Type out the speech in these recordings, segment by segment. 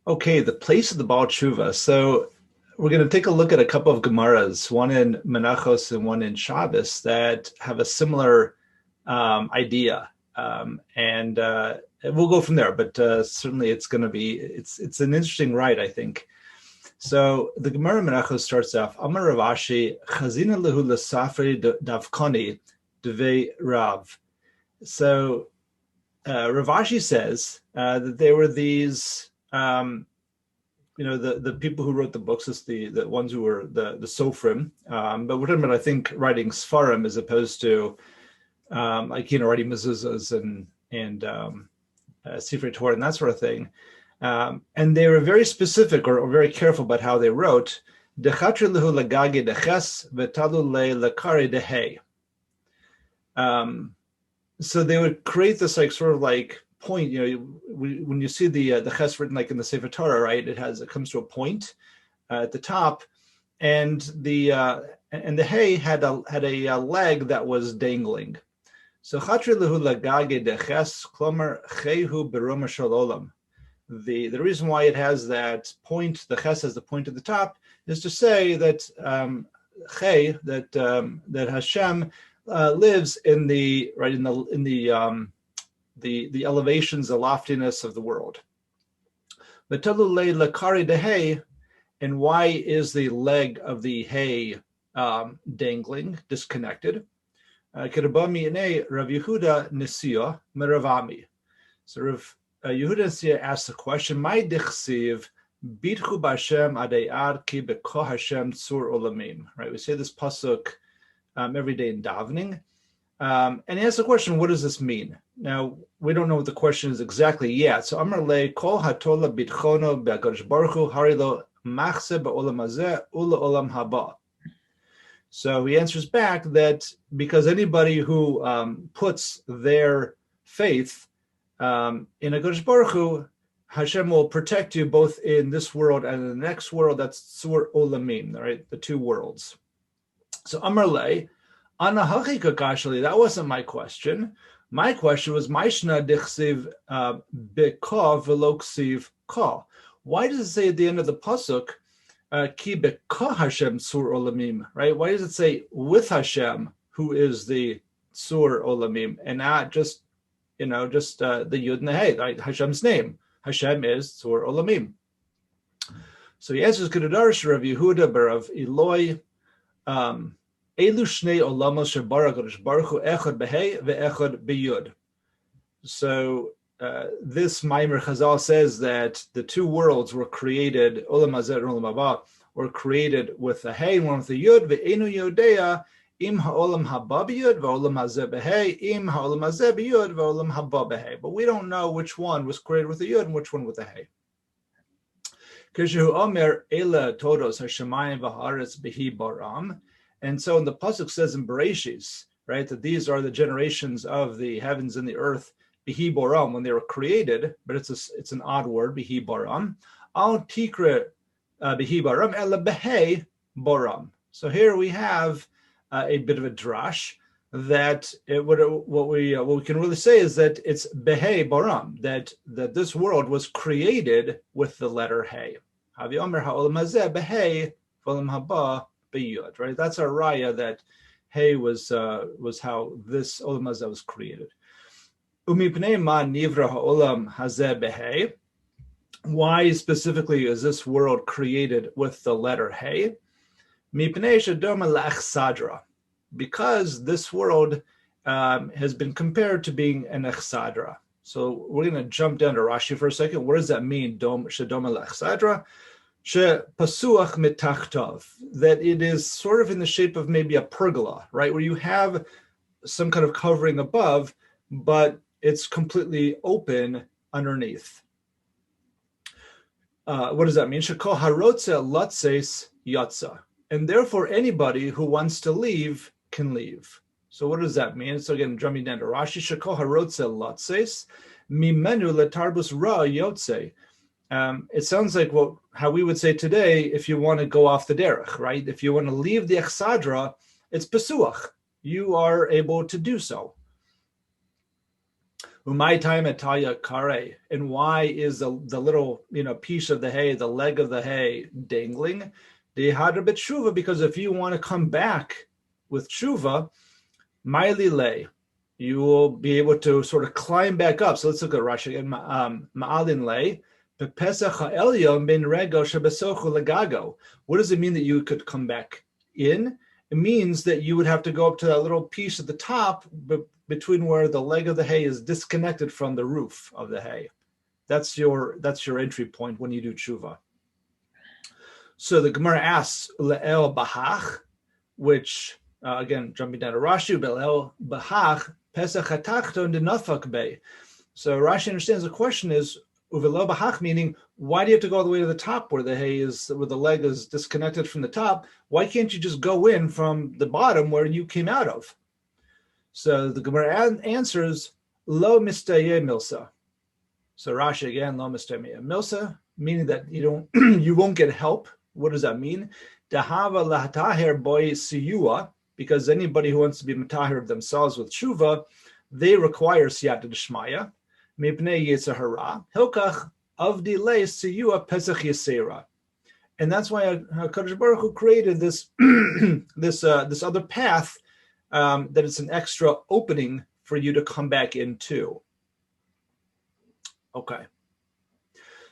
Okay, the place of the Baal Teshuva. So we're going to take a look at a couple of Gemaras, one in Menachos and one in Shabbos, that have a similar idea, and we'll go from there. But certainly, it's an interesting ride, I think. So the Gemara Menachos starts off, Amar Rav Ashi, Chazina lehu lesafri davkoni dvei Rav. So Rav Ashi says that there were these the people who wrote the books is the ones who were the Sofrim, but we're talking about, I think, writing Sfarim as opposed to writing mezuzahs and Sifrei Torah and that sort of thing. And they were very specific or very careful about how they wrote. Dechatri lehu lagagi deches v'talu le lakari dehe. So they would create this point, when you see the ches written like in the Sefer Torah, right? It comes to a point at the top, and the hay had a leg that was dangling. So chatri lehu lagage de ches klomer chehu beroma shalolam. The reason why it has that point, the ches has the point at the top, is to say that that Hashem lives in the elevations, the loftiness of the world. But talulei lakari de hay, and why is the leg of the hay dangling, disconnected? Kirabami ine Rav Yehuda Nisio Meravami. So Rav Yehuda Nisio asks the question: My dichsiv bitchu b'Hashem adayar ki b'ko Hashem tzur olamim. Right, we say this pasuk every day in davening. And he asks the question, what does this mean? Now, we don't know what the question is exactly yet. So, Amar le kol hatola bitchono be'akadosh baruch hu harilo machse ba'olam hazeh ula olam haba. So he answers back that because anybody who puts their faith in HaKadosh Baruch Hu, Hashem will protect you both in this world and in the next world. That's Tzur Olamim, right? The two worlds. So, Amar le, that wasn't my question. My question was, Maishna dichsiv beka v'lo ksiv ka. Why does it say at the end of the pasuk, ki beka Hashem tzur olamim? Right? Why does it say with Hashem, who is the tzur olamim, and not just the yud and the hey, right? Hashem's name. Hashem is tzur olamim. So he answers Kedudarish Rav Yehuda barav Eloi. Elu shnei olamos shebara Kadosh Baruch Hu echad behei ve'echad beyud. So this Maimer Chazal says that the two worlds were created, Olam Hazeh and Olam Haba, were created with the hey and one with the yud. Ve'enu yodea im ha'olam haba beyud ve'olam hazeh behei im ha'olam hazeh beyud ve'olam haba behei. But we don't know which one was created with the yud and which one with the hey. Kishu omer ela todos hashemayim v'haaretz behi baram. And so, in the pasuk says in Bereshis, right, that these are the generations of the heavens and the earth, bihi boram, when they were created. But it's an odd word, bihi boram. Al tikre bihi boram ela behei boram. So here we have a bit of a drash that what we can really say is that it's behei boram, that this world was created with the letter hey. Havi omer ha'olam hazeh behei v'olam haba. Right, that's our raya that hey was how this olam hazeh was created. Umipnei ma nivra ha'olam hazeh behei. Why specifically is this world created with the letter hey? Mipnei shadoma la'achsadra, because this world has been compared to being an echsadra. So we're going to jump down to Rashi for a second. What does that mean? Shadoma la'achsadra. Pasuach mitachtov, that it is sort of in the shape of maybe a pergola, right, where you have some kind of covering above, but it's completely open underneath. What does that mean? Shekol harotze latses yatsa, and therefore anybody who wants to leave can leave. So what does that mean? So again, jumping down to Rashi, Shekol harotze latses mimenu letarbus ra yotze. It sounds like how we would say today, if you want to go off the derech, right? If you want to leave the echsadra, it's pesuach. You are able to do so. Umay time ataya kare. And why is the little piece of the hay, the leg of the hay, dangling? Dehadra b'tshuva, because if you want to come back with tshuva, maili lay, you will be able to sort of climb back up. So let's look at Rashi again. Ma'alin lay. What does it mean that you could come back in? It means that you would have to go up to that little piece at the top between where the leg of the hay is disconnected from the roof of the hay. That's your entry point when you do tshuva. So the Gemara asks le'el bahach, which again jumping down to Rashi, le'el bahach pesach hatachton denafak bei. So Rashi understands the question is uvelo bahach, meaning why do you have to go all the way to the top where the hay is, where the leg is disconnected from the top? Why can't you just go in from the bottom where you came out of? So the Gemara answers lo mistaye milsa. So Rashi again, lo mistaye milsa, meaning that you won't get help. What does that mean? Dahava lahataher boy siyua, because anybody who wants to be mataher of themselves with tshuva, they require siyata d'shmaya. Mipnei yitzahara hilkach avdi le siyua pesach yisera, and that's why HaKadosh Baruch Hu created this this other path, that it's an extra opening for you to come back into. Okay,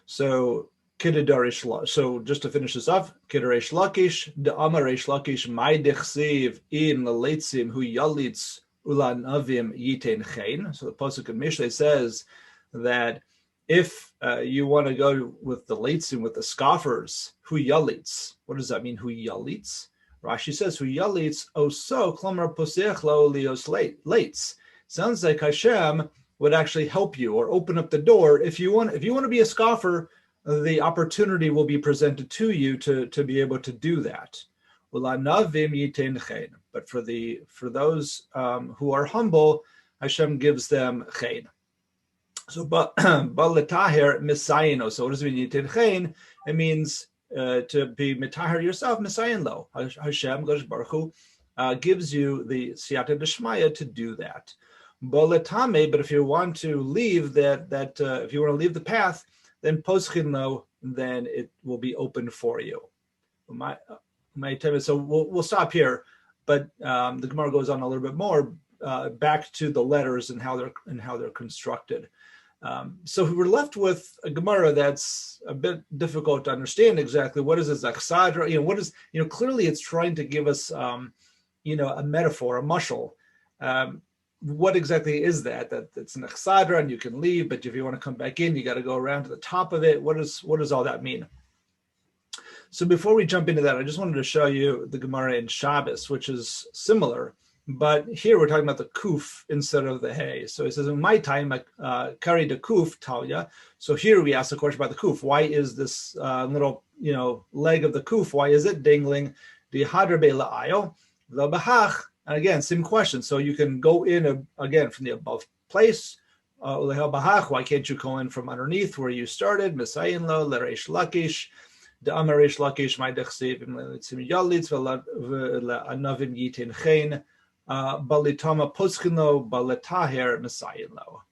so so just to finish this off, Kidarish Lakish, the Amarish Lakish, my dechsev im leitzim hu yalitz ulan avim yitein chein. So the pasuk in Mishlei says that if you want to go with the leitzim, with the scoffers, hu yalitz. What does that mean? Hu yalitz. Rashi says hu yalitz oso klomer posech lo lios leitz. Sounds like Hashem would actually help you or open up the door. If you want to be a scoffer, the opportunity will be presented to you to be able to do that. But for those who are humble, Hashem gives them chen. So baletaher misayino. So what does it mean yitin chen? It means to be mitaher yourself, misayin lo. Hashem Kadosh Baruch Hu gives you the siyata d'shmaya to do that. Baletame, but if you want to leave if you want to leave the path, then poschin lo, then it will be open for you. So we'll stop here, but the Gemara goes on a little bit more back to the letters and how they're constructed. So we're left with a Gemara that's a bit difficult to understand exactly. What is this achsadra? What is clearly it's trying to give us a metaphor, a mushal. What exactly is that? That it's an achsadra and you can leave, but if you want to come back in, you got to go around to the top of it. What does all that mean? So before we jump into that, I just wanted to show you the Gemara in Shabbos, which is similar, but here we're talking about the kuf instead of the hay. So it says, in my time, carry the kuf, Talia. So here we ask the question about the kuf. Why is this little leg of the kuf, why is it dangling? The hadr be'la'ayo, the bahach. And again, same question. So you can go in again from the above place. Why can't you go in from underneath where you started? Misayin lo l'reish lakish, the amareish lakish my dechsev im yalitz ve'anavim yitin chen balitama poschino baletaher misayin lo.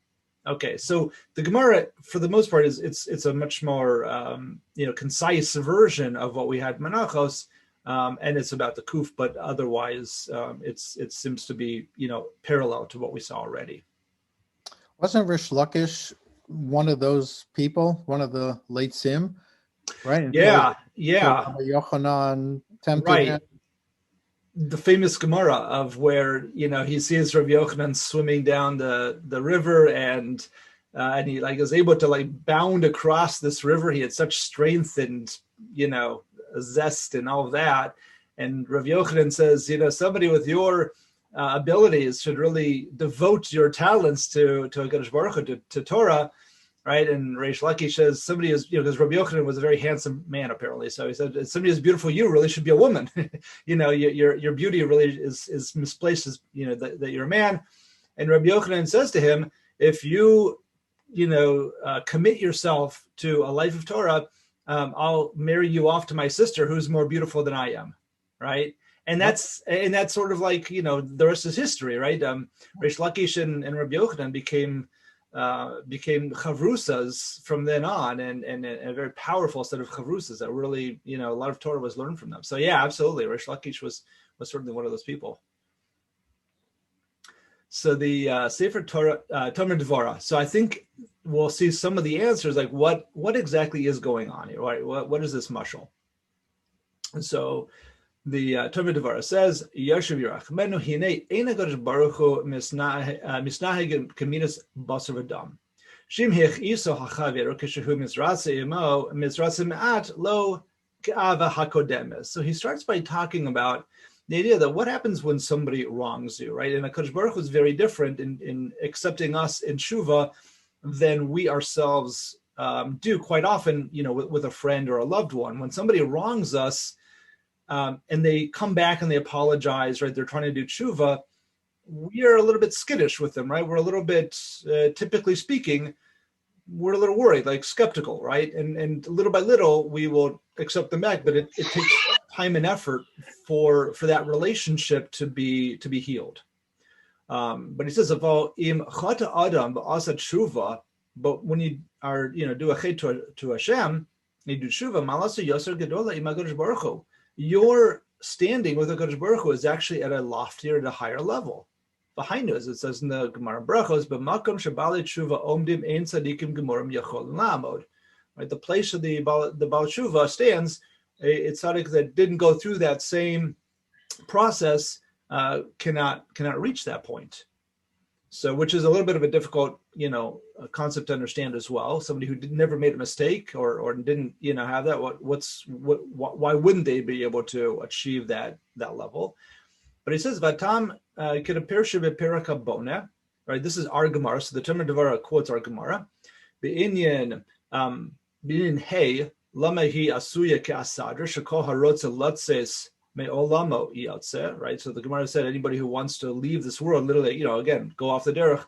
Okay, so the Gemara, for the most part, it's a much more concise version of what we had Menachos. And it's about the kuf, but otherwise it seems to be parallel to what we saw already. Wasn't Rish Lakish one of those people, one of the late Sim, right? Yeah. Yochanan tempted him. The famous Gemara of where he sees Rabbi Yochanan swimming down the river and he is able to bound across this river. He had such strength and zest and all of that, and Rav Yochanan says, somebody with your abilities should really devote your talents to HaKadosh Baruch Hu, to Torah, right? And Reish Lakish says somebody is, because Rav Yochanan was a very handsome man apparently, so he said somebody as beautiful you really should be a woman. Your beauty really is misplaced, as that you're a man. And Rav Yochanan says to him, if you commit yourself to a life of Torah, I'll marry you off to my sister, who's more beautiful than I am, right? And that's sort of the rest is history, right? Reish Lakish and Rabbi Yochanan became became chavrusas from then on, and a very powerful set of chavrusas that really, a lot of Torah was learned from them. So yeah, absolutely, Rish Lakish was certainly one of those people. So the Sefer Torah, Tomer Devora. So I think we'll see some of the answers, like what exactly is going on here, right? What is this mashal? And so the Tomer Devora says, Yashav Yerachmenu Hine Eina Kadosh Baruch Hu Misnaheg Kaminas Basar V'Dam. Shim Hich Iso HaChaver Kishehu Mizratze Imo Mizratze Me'at Lo Ke'ava HaKodemes. So he starts by talking about the idea that what happens when somebody wrongs you, right? And HaKadosh Baruch Hu is very different in accepting us in Teshuva than we ourselves do quite often, with a friend or a loved one. When somebody wrongs us and they come back and they apologize, right? They're trying to do Teshuva. We are a little bit skittish with them, right? We're a little bit, typically speaking, we're a little worried, like skeptical, right? And little by little, we will accept them back, but it takes time and effort for that relationship to be healed. But he says, but when you are, do a chet to Hashem, you do Teshuva, malasu yoser gedola im HaKadosh Baruch Hu. Your standing with the HaKadosh Baruch Hu is actually at a loftier, at a higher level. Behind us, it says in the Gemara Brachos, "B'makom shebali tshuva omdim ein tzadikim gemorim yachol lamod." Right, the place of the Baal Tshuva stands. A tzaddik that didn't go through that same process cannot reach that point. So, which is a little bit of a difficult, concept to understand as well. Somebody who never made a mistake or didn't, have that. Why wouldn't they be able to achieve that level? But he says, "Vatam kedapirshi beperaka bona." Right. This is our Gemara. So the Tomer Devora quotes our Gemara. Be'inyan hey lama hi asuya ke'asadra shekol harotza latzes me'olamo iyatze. Right. So the Gemara said anybody who wants to leave this world, literally, again, go off the derech,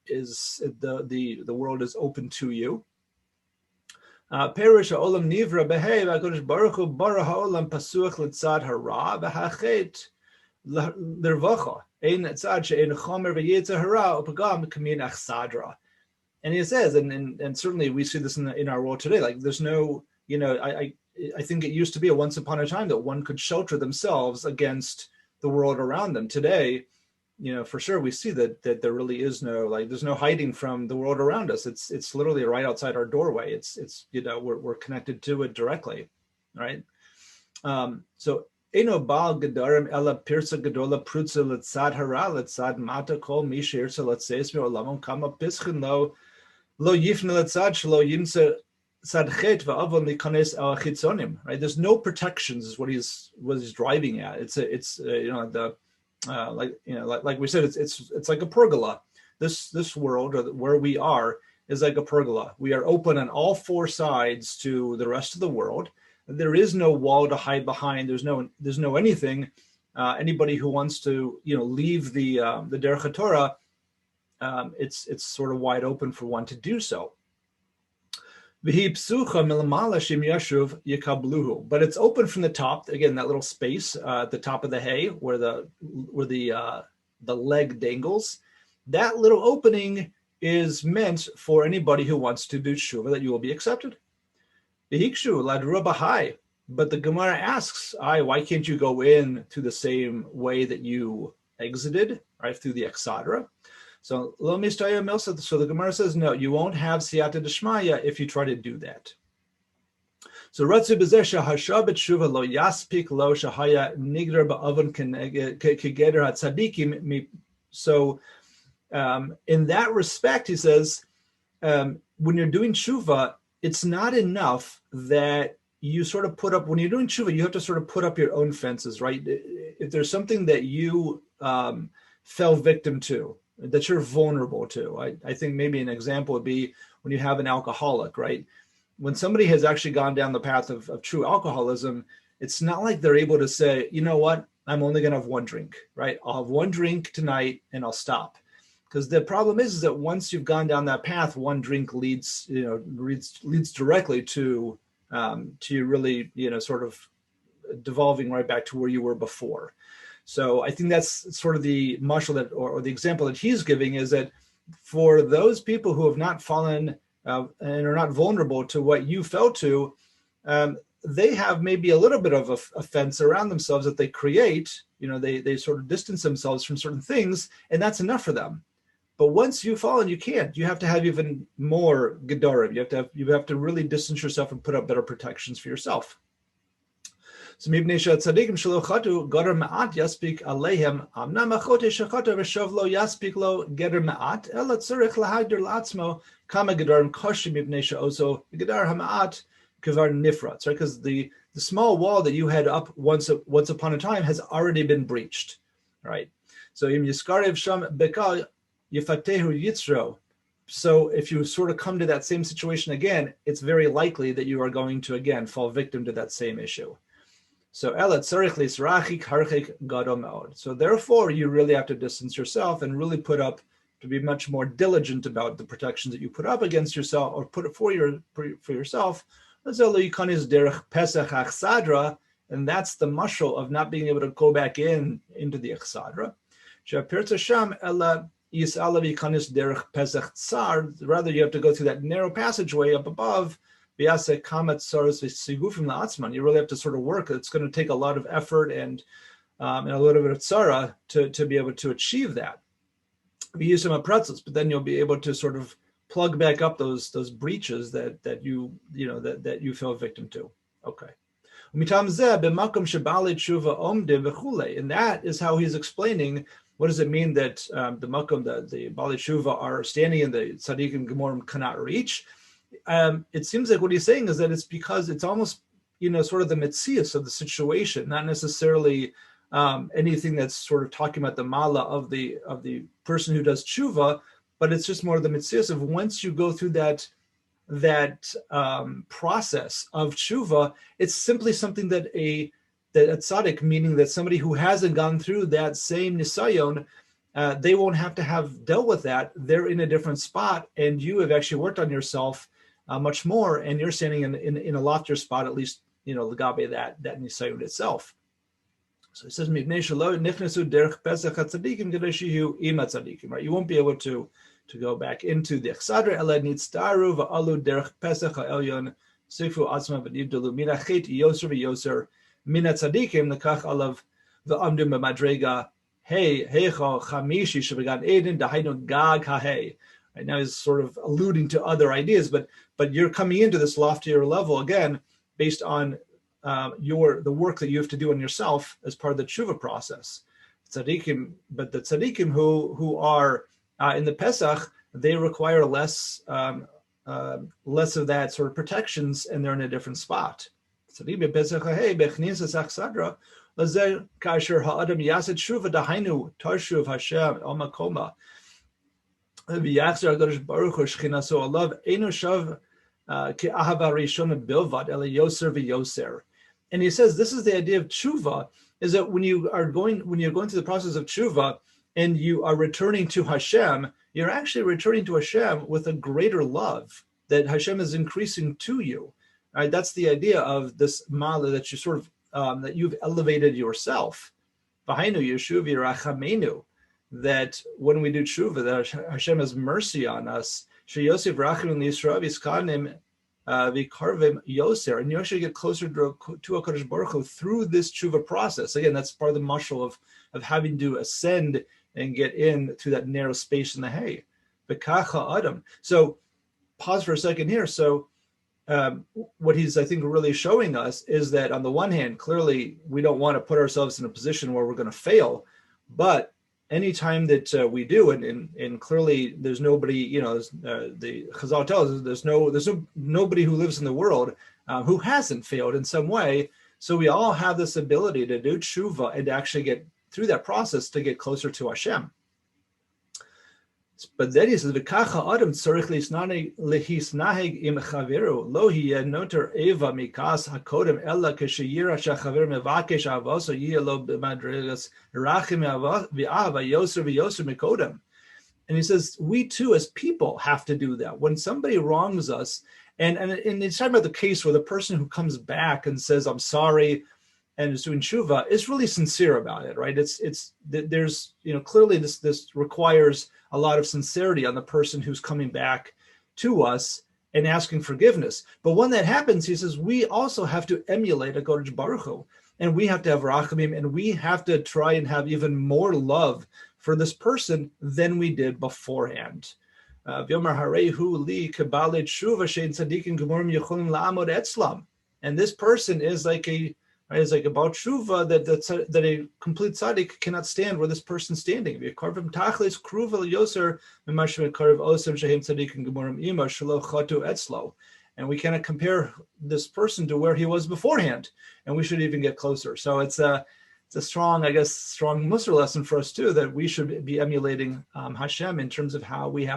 is the world is open to you. Perish ha'olam nivra behei v'HaKadosh Baruch Hu bara ha'olam pasuach l'tzad hara v'hachet l'rvacha ein tzad she'ein chomer v'yetzer hara upagam kamin achsadra. And he says, and certainly we see this in our world today. Like there's no, I think it used to be a once upon a time that one could shelter themselves against the world around them. Today, for sure we see that there really is no, there's no hiding from the world around us. It's literally right outside our doorway. It's we're connected to it directly, right? So Eno Baal Gedarim Ella Pirsa Gedola Prutza Letzad Hara Letzad Mata Kol Mishir Letzeis Olamon Kama Pischin Lo Yifne Letzad Shlo Yimse Sadchet Va'avon Likanes Al Chitzonim. Right? There's no protections, is what he's driving at. It's like we said, it's like a pergola. This world, or where we are, is like a pergola. We are open on all four sides to the rest of the world. There is no wall to hide behind. There's no anything. Anybody who wants to leave the Derech HaTorah, it's sort of wide open for one to do so. But it's open from the top. Again, that little space at the top of the hay where the leg dangles. That little opening is meant for anybody who wants to do Teshuva, that you will be accepted. But the Gemara asks, why can't you go in through the same way that you exited, right, through the Exadra? So the Gemara says, no, you won't have siyata d'shmaya if you try to do that. So Ratzu b'zeh shahasha b'tshuva lo yaspik lo shahaya nigdar ba'avon kegeder hatzadikim. So in that respect, he says, when you're doing tshuva, it's not enough that you sort of put up, when you're doing tshuva, you have to sort of put up your own fences, right? If there's something that you fell victim to, that you're vulnerable to. I think maybe an example would be when you have an alcoholic, right? When somebody has actually gone down the path of true alcoholism, it's not like they're able to say, you know what, I'm only going to have one drink, right? I'll have one drink tonight and I'll stop. Because the problem is that once you've gone down that path, one drink leads directly to you really, sort of devolving right back to where you were before. So I think that's sort of the mashal that, or the example that he's giving, is that for those people who have not fallen and are not vulnerable to what you fell to, they have maybe a little bit of a fence around themselves that they create. They sort of distance themselves from certain things, and that's enough for them. But once you've fallen, you can't. You have to have even more gedarim. You have to really distance yourself and put up better protections for yourself. So mibnei tzadikim shelo chatu gadar ma'at yaspik aleihem amnam achote shechata v'shav lo yaspik lo gedar ma'at ela tzarich lahagdir la'atzmo kama gedarim koshim mibnei she'oso gedar hama'at kvar nifratz, right? Because the small wall that you had up once upon a time has already been breached, right? So im yiskarev sham bekal yifatehu yitzro. So if you sort of come to that same situation again, it's very likely that you are going to again fall victim to that same issue. So so therefore you really have to distance yourself and really to be much more diligent about the protections that you put up against yourself or put it for yourself. And that's the mashal of not being able to go back into the Echsadra. Rather, you have to go through that narrow passageway up above. You really have to sort of work. It's going to take a lot of effort and a little bit of tzara to be able to achieve that. We use some pretzels, but then you'll be able to sort of plug back up those breaches that you fell victim to. Okay. And that is how he's explaining what does it mean that the Baal Teshuva are standing in the tzaddikim gemorim cannot reach. It seems like what he's saying is that it's because it's almost, sort of the metzius of the situation, not necessarily anything that's sort of talking about the mala of the person who does tshuva, but it's just more the metzius of once you go through that process of tshuva, it's simply something that a tzaddik, meaning that somebody who hasn't gone through that same nisayon, they won't have to have dealt with that. They're in a different spot, and you have actually worked on yourself much more, and you're standing in a loftier spot, at least, legabe that nisayon itself. So it says, right? You won't be able to go back into the Echsadra. Ela nitzdaru va'alu derech pesach ha'elyon sifu atzma v'nivdalu min hachet yoser v'yoser min hatzadikim nekach alav v'amdu b'madrega hey heicha chamishi shebegan eden dahainu gag ha'hei. Right now he's sort of alluding to other ideas, but you're coming into this loftier level again based on the work that you have to do on yourself as part of the tshuva process. Tzadikim, but the tzadikim who are in the Pesach, they require less of that sort of protections, and they're in a different spot. Tzadikim Pesach hey bechnias achsadra lazer kasher ha'adam yaset tshuva dahainu tarshuv Hashem al makoma v'yachzer HaKadosh Baruch Hu shchinaso alav einu shav ke'ahava rishona bilvad ele yoser v'yoser. And he says this is the idea of tshuva, is that when you're going through the process of tshuva and you are returning to Hashem, you're actually returning to Hashem with a greater love that Hashem is increasing to you. Right? That's the idea of this mala that you sort of that you've elevated yourself. V'hainu yeshuv yirachamenu, that when we do tshuva, that Hashem has mercy on us. Sheyosef rachim l'Yisrael v'skanim v'karvim yoser, and you actually get closer to HaKadosh Baruch Hu through this tshuva process. Again, that's part of the mashal of having to ascend and get in through that narrow space in the hay. V'kacha adam. So pause for a second here. So what he's, I think, really showing us is that on the one hand, clearly we don't want to put ourselves in a position where we're going to fail, but anytime that we do, and clearly there's nobody, the Chazal tells us there's nobody who lives in the world who hasn't failed in some way. So we all have this ability to do tshuva and to actually get through that process to get closer to Hashem. But then he says, "V'kacha adam tzarich lehisnaheg im chaveru lo hiye noter eva mikas hakodem ella keshiyira shachaver mevakesh avoso yiye lo b'madregas rachim v'ava yoser v'yoser mikodem." And he says, we too as people have to do that. When somebody wrongs us, and it's talking about the case where the person who comes back and says, "I'm sorry," and is doing tshuva is really sincere about it, right? There's clearly this requires a lot of sincerity on the person who's coming back to us and asking forgiveness. But when that happens, he says, we also have to emulate a Kodesh Baruch Hu, and we have to have rachamim, and we have to try and have even more love for this person than we did beforehand. And this person is like a Baal Teshuva that a complete tzaddik cannot stand where this person's standing. And we cannot compare this person to where he was beforehand, and we should even get closer. So it's a strong Musar lesson for us too, that we should be emulating Hashem in terms of how we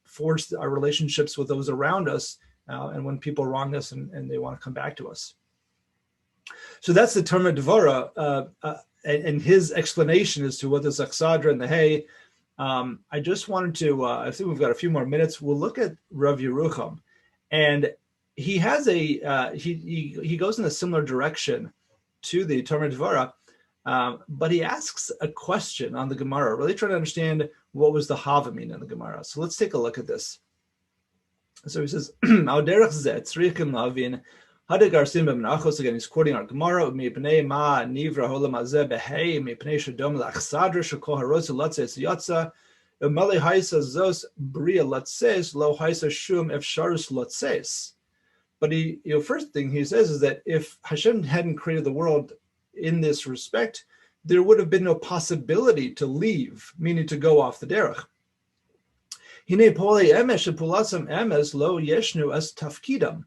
forge our relationships with those around us, and when people wrong us and they want to come back to us. So that's the Talmud Dvora, and his explanation as to what the Zaksadra and the Hay. I just wanted to, I think we've got a few more minutes. We'll look at Rav Yerucham, and he has he goes in a similar direction to the Talmud Dvora, but he asks a question on the Gemara, really trying to understand what was the Havamim in the Gemara. So let's take a look at this. So he says, Al derech zeh tzrichim lavin. Again, he's quoting our Gemara. Mipnei ma nivra holam hazeh behei mipnei shadom lachsadra shekol haroz latzes yatsa umali haisa zos bria latzes lo haisa shum efsharus latzes. But first thing he says is that if Hashem hadn't created the world in this respect, there would have been no possibility to leave, meaning to go off the derech. Hine polei emes shepulasam emes lo yeshnu as tafkidam.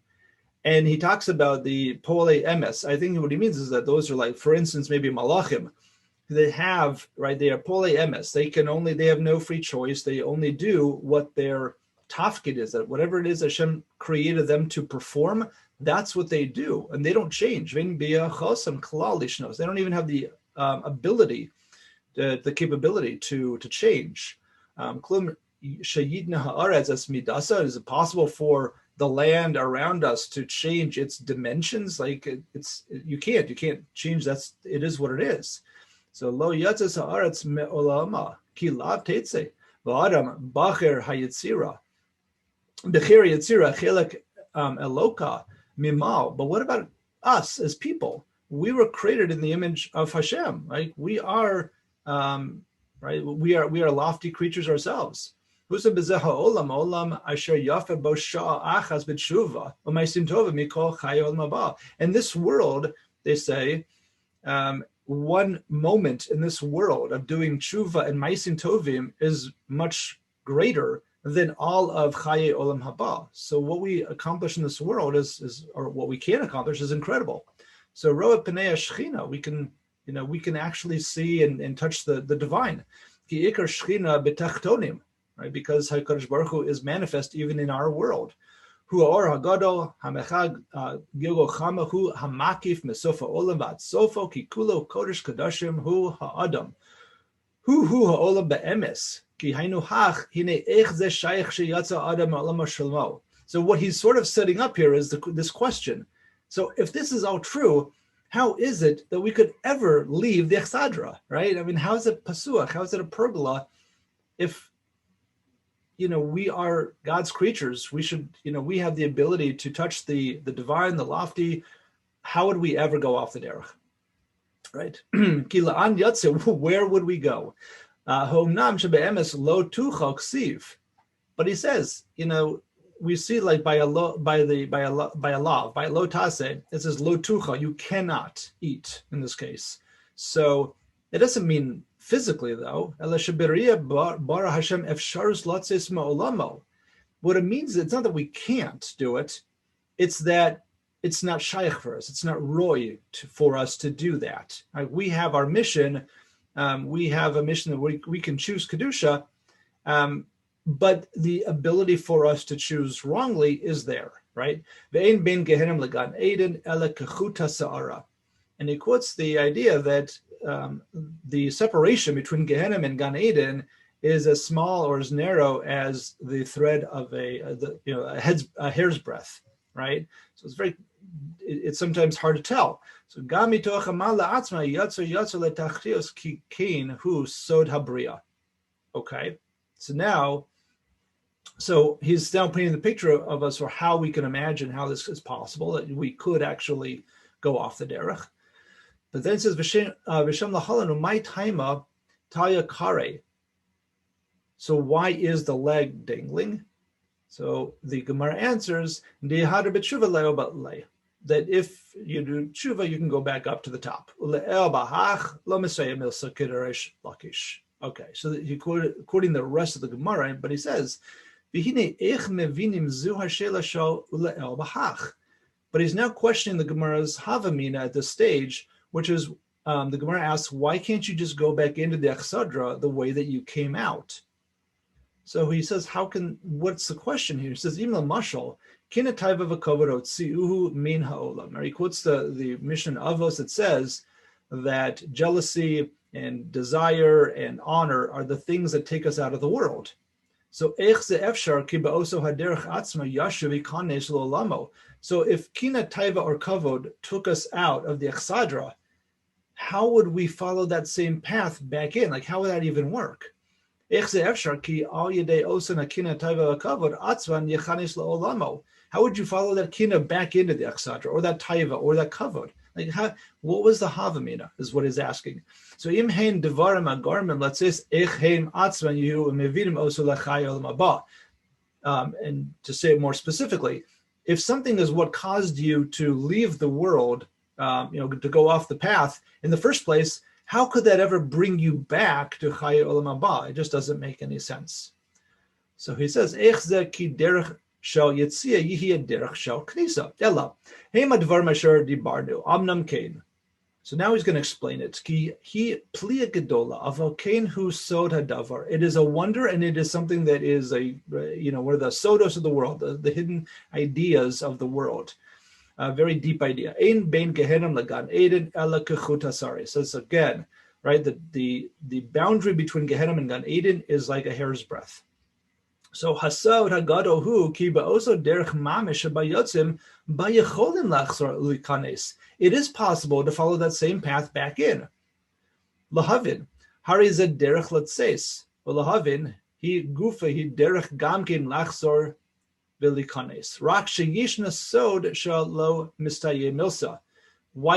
And he talks about the polei emes. I think what he means is that those are like, for instance, maybe malachim. They are polei emes. They have no free choice. They only do what their tafkid is, that whatever it is Hashem created them to perform, that's what they do, and they don't change. They don't even have the ability, the capability to change. Is it possible for the land around us to change its dimensions? Like you can't change. It is what it is. So lo yatzes haaretz me'olama ki lav teitze v'adam bacher hayitzira bechir yitzira chelek eloka mimal. But what about us as people? We were created in the image of Hashem, right? We are We are lofty creatures ourselves. And this world, they say, one moment in this world of doing tshuva and maisim tovim is much greater than all of Chaye Olam Haba. So what we accomplish in this world or what we can accomplish is incredible. So Roa Pnei Shechina, we can actually see and touch the divine. Ki Ikar Shechina b'tachtonim. Right, because HaKadosh Baruch Hu is manifest even in our world. Hu Or Hagadol Hamechag Gilgo Chamahu Hamakif Mesofa Olam Vatsofo Kikulo Kodesh Kadashim Hu Ha'adam Hu Ha'olam Be'emes Ki Hainu Hach Hine Ech Ze Shaykh Sheyatza Adam Olam Shalmo. So what he's sort of setting up here is this question. So if this is all true, how is it that we could ever leave the Echsadra, right? I mean, how is it pasuach? How is it a pergola if we are God's creatures? We should, we have the ability to touch the divine, the lofty. How would we ever go off the derech? Right? Where would we go? But he says, we see like by a law, by lo tase, it says lo tucha, you cannot eat in this case. So it doesn't mean physically, though. What it means, it's not that we can't do it, it's that it's not shaykh for us. It's not roy for us to do that. Right? We have our mission. We have a mission that we can choose Kedusha, but the ability for us to choose wrongly is there, right? And he quotes the idea that the separation between Gehenna and Gan Eden is as small or as narrow as the thread of a hair's breadth. right? So it's sometimes hard to tell. So gam mitoch hamal la'atzma yatzer letachios ki kain hu sod habria. Okay, so he's now painting the picture of us for how we can imagine how this is possible, that we could actually go off the derech. But then it says Vishem lahalanu my taima taya kare. So why is the leg dangling? So the Gemara answers that if you do tshuva, you can go back up to the top. Okay, so he quoting the rest of the Gemara, but he says, but he's now questioning the Gemara's Havamina at this stage, which is the Gemara asks, why can't you just go back into the Achsadra the way that you came out? So he says, what's the question here? He says, Imla Mashal, Kina Taiva Vakovarot Siuhu Min Haolam. He quotes the Mishnah Avos that says that jealousy and desire and honor are the things that take us out of the world. So so if Kina Taiva or Kavod took us out of the Echsadra, how would we follow that same path back in? Like, how would that even work? How would you follow that kina back into the Echsadra or that Taiva or that Kavod? Like, what was the Havamina is what he's asking. So imhein devarim agarmin, let's say echheim atzvan you mevidim osu lachai olam haba. And to say it more specifically, if something is what caused you to leave the world, to go off the path in the first place, how could that ever bring you back to Chayei Olam Haba? It just doesn't make any sense. So he says, Ech zeh ki derech shel yitzia yihiyeh derech shel knisa. Ella, heim advar asher dibarnu, amnam kein. So now he's going to explain it. Ki hi plia gedola, aval kein hu sod hadavar. It is a wonder, and it is something that is one of the sodos of the world, the hidden ideas of the world. A very deep idea. Ein bein Gehenim lagan Eden ela kechut hasari. Says again, right? The boundary between Gehenim and Gan Eden is like a hair's breadth. So hasod hagado hu ki ba'oso derech mamish bayotzim bayecholim lachzor likanes. It is possible to follow that same path back in. Lahavin hari zed derech latseis. Lahavin he gufa he derech gamkin lachzor. Why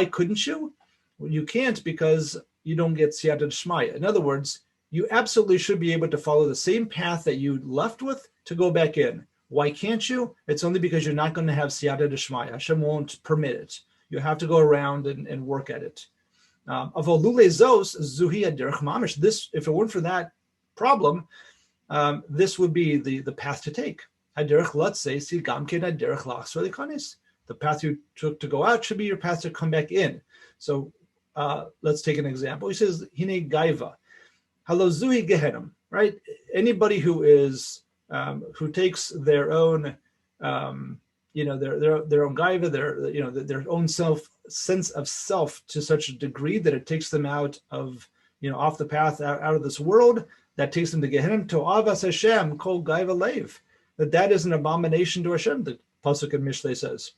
couldn't you? Well, you can't because you don't get siyata d'shmaya. In other words, you absolutely should be able to follow the same path that you left with to go back in. Why can't you? It's only because you're not going to have siyata d'shmaya. Hashem won't permit it. You have to go around and work at it. This, if it weren't for that problem, this would be the path to take. The path you took to go out should be your path to come back in. So let's take an example. He says, Hine Gaiva, Halozuhi Gehenim, right? Anybody who is who takes their own their own Gaiva, their own sense of self to such a degree that it takes them out of off the path, out of this world, that takes them to Gehenim, to Avas Hashem, Kol Gaiva Leiv. That is an abomination to Hashem, the Pasuk in Mishlei says.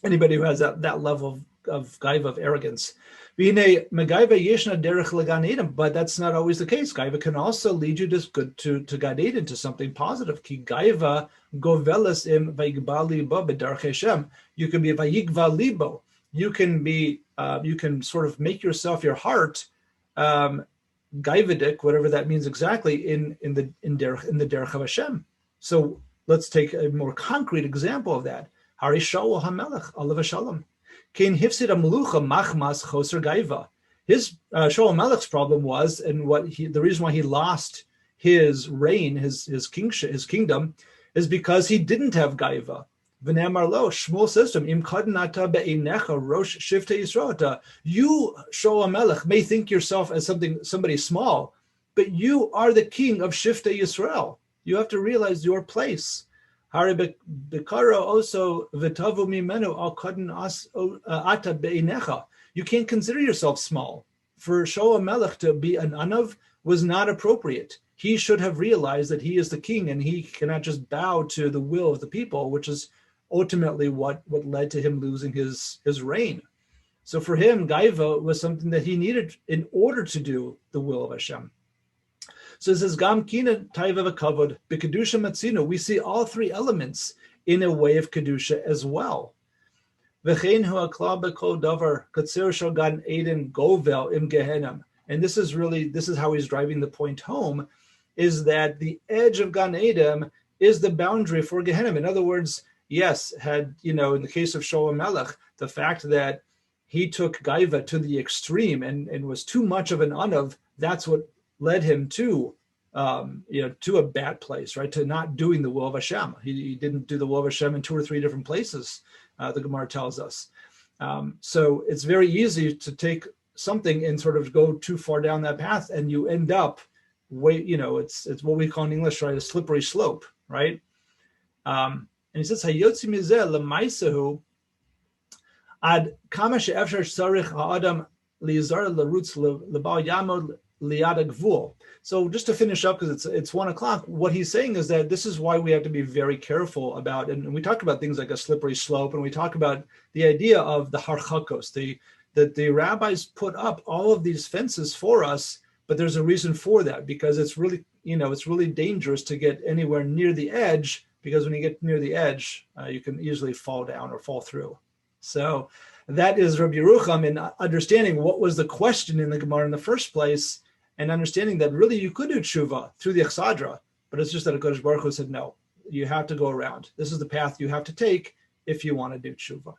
Anybody who has that level of gaiva, of arrogance. But that's not always the case. Gaiva can also lead you to Gan Eden, to something positive. Ki gaiva govelas im vayigba libo b'darchei Hashem. You can be vayigva libo. You can sort of make yourself, your heart, gaivadik, whatever that means exactly, in the derech of Hashem. So let's take a more concrete example of that. Hari Shaul HaMelech, alav Shalom. Kain hifsid amlucha machmas choser gaiva. His Shaul HaMelech's problem was, and the reason why he lost his reign, his kingdom, is because he didn't have gaiva. V'ne'amar lo, Shmuel says to him, Im kadnata be'einecha rosh shiftei Yisrael. You, Shaul HaMelech, may think yourself as somebody small, but you are the king of shiftei Yisrael. You have to realize your place. You can't consider yourself small. For Shaul HaMelech to be an anav was not appropriate. He should have realized that he is the king and he cannot just bow to the will of the people, which is ultimately what led to him losing his reign. So for him, Gaiva was something that he needed in order to do the will of Hashem. So it says, Gam kina taiva v'kavod b'kedusha matzino. We see all three elements in a way of kedusha as well. V'chein hu akla b'kol davar katzer shel gan eden govel im gehenim. And this is how he's driving the point home, is that the edge of Gan Eden is the boundary for Gehenna. In other words, yes, in the case of Shaul Melech, the fact that he took Gaiva to the extreme and was too much of an anav, that's what led him to a bad place, right? To not doing the will of Hashem. He didn't do the will of Hashem in 2 or 3 different places, the Gemara tells us. So it's very easy to take something and sort of go too far down that path, and you end up it's what we call in English, right, a slippery slope, right? And he says, Hayotzi mizeh lemaisahu ad kama she'efshar tzarich ha'adam liyizar larutz lebal yamod liyad hagvul. So just to finish up, because it's 1 o'clock, what he's saying is that this is why we have to be very careful about, and we talk about things like a slippery slope, and we talk about the idea of the harchakos, that the rabbis put up all of these fences for us, but there's a reason for that, because it's really dangerous to get anywhere near the edge, because when you get near the edge, you can easily fall down or fall through. So that is Rabbi Yerucham in understanding what was the question in the Gemara in the first place, and understanding that really you could do tshuva through the Echsadra, but it's just that HaKadosh Baruch Hu said, no, you have to go around. This is the path you have to take if you want to do tshuva.